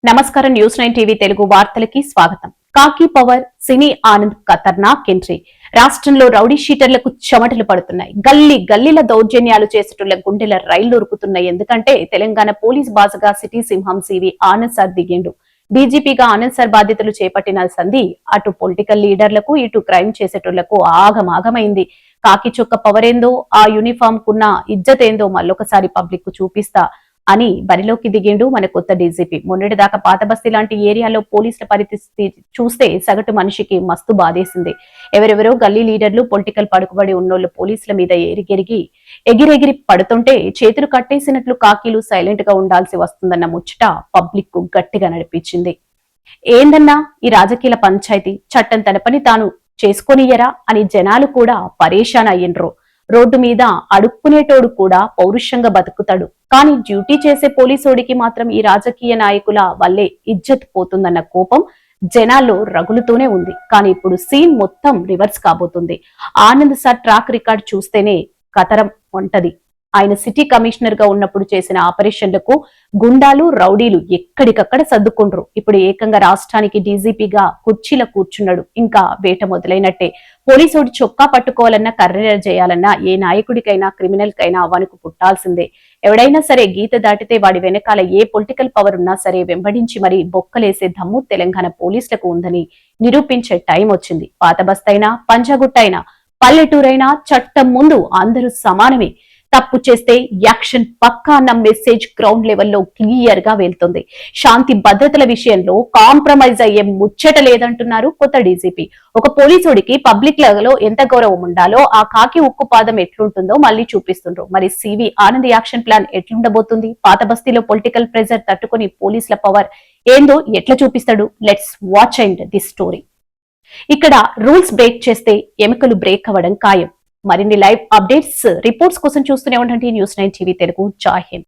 నమస్కారం news 9 TV Telugu వార్తలకి స్వాగతం. కాకి పవర్ సినీ ఆనంద్ ఖతర్నాక్ ఎంట్రీ. రాష్ట్రంలో రౌడీ షీటర్లకు చెమటలు పడుతున్నాయి. గల్లీల దౌర్జన్యాలు చేసేటుల గుండెల రైళ్లు ఉరుకుతున్నాయి. ఎందుకంటే తెలంగాణ పోలీస్ బాజగా సిటీ సింహం సివి ఆనంద్ సార్ దిగిండు. డీజీపీగా ఆనంద్ సార్ బాధ్యతలు చేపట్టిన సంధి అటు పొలిటికల్ లీడర్లకు ఇటు క్రైమ్ చేసేటోళ్లకు ఆగమాగమైంది. కాకి చొక్క పవర్ ఏందో, ఆ యూనిఫామ్ కున్న ఇజ్జత్ ఏందో మళ్ళొకసారి పబ్లిక్ కు చూపిస్తా అని బరిలోకి దిగిండు మన కొత్త డీజీపీ. మొన్నటిదాకా పాత బస్తీ లాంటి ఏరియాలో పోలీసుల పరిస్థితి చూస్తే సగటు మనిషికి మస్తు బాధేసింది. ఎవరెవరో గల్లీ లీడర్లు, పొలిటికల్ పడుకుబడి ఉన్నోళ్లు పోలీసుల మీద ఎగిరెగిరి పడుతుంటే చేతులు కట్టేసినట్లు కాకీలు సైలెంట్ గా ఉండాల్సి వస్తుందన్న ముచ్చట పబ్లిక్ కు గట్టిగా నడిపించింది. ఏందన్నా ఈ రాజకీయ పంచాయతీ, చట్టం తన పని తాను చేసుకొనియరా అని జనాలు కూడా పరేషాన్ అయ్యిండ్రు. రోడ్డు మీద అడుక్కునేటోడు కూడా పౌరుషంగా బతుకుతాడు, కానీ డ్యూటీ చేసే పోలీసోడికి మాత్రం ఈ రాజకీయ నాయకుల వల్లే ఇజ్జత్ పోతుందన్న కోపం జనాల్లో రగులుతూనే ఉంది. కానీ ఇప్పుడు సీన్ మొత్తం రివర్స్ కాబోతుంది. ఆనంద్ సార్ ట్రాక్ రికార్డ్ చూస్తేనే కతరం ఉంటది. ఆయన సిటీ కమిషనర్ గా ఉన్నప్పుడు చేసిన ఆపరేషన్లకు గుండాలు, రౌడీలు ఎక్కడికక్కడ సర్దుకుండ్రు. ఇప్పుడు ఏకంగా రాష్ట్రానికి డీజీపీగా కుర్చీల కూర్చున్నాడు. ఇంకా వేట మొదలైనట్టే. పోలీసుడి చొక్కా పట్టుకోవాలన్నా, కర్రెర చేయాలన్నా ఏ నాయకుడికైనా, క్రిమినల్ కైనా వణుకు పుట్టాల్సిందే. ఎవడైనా సరే గీత దాటితే వాడి వెనకాల ఏ పొలిటికల్ పవర్ ఉన్నా సరే వెంబడించి మరీ బొక్కలేసే దమ్ము తెలంగాణ పోలీసులకు ఉందని నిరూపించే టైం వచ్చింది. పాత బస్తైనా, పంజాగుట్టైనా, పల్లెటూరైనా చట్టం ముందు అందరూ సమానమే. తప్పు చేస్తే యాక్షన్ పక్కా అన్న మెసేజ్ గ్రౌండ్ లెవెల్లో క్లియర్ గా వెళ్తుంది. శాంతి భద్రతల విషయంలో కాంప్రమైజ్ అయ్యే ముచ్చట లేదంటున్నారు కొత్త డీజీపీ. ఒక పోలీసుడికి పబ్లిక్ లో ఎంత గౌరవం ఉండాలో ఆ కాకి ఉక్కు పాదం ఎట్లుంటుందో మళ్ళీ చూపిస్తుండ్రు. మరి సివి ఆనంద్ యాక్షన్ ప్లాన్ ఎట్లుండబోతుంది? పాత బస్తీలో పొలిటికల్ ప్రెజర్ తట్టుకుని పోలీసుల పవర్ ఏందో ఎట్లా చూపిస్తాడు? Let's watch and this story. ఇక్కడ రూల్స్ బ్రేక్ చేస్తే ఎముకలు బ్రేక్ అవ్వడం ఖాయం. మరిన్ని లైవ్ అప్డేట్స్, రిపోర్ట్స్ కోసం చూస్తూనే ఉండండి న్యూస్ 9 టీవీ తెలుగు. జై హింద్.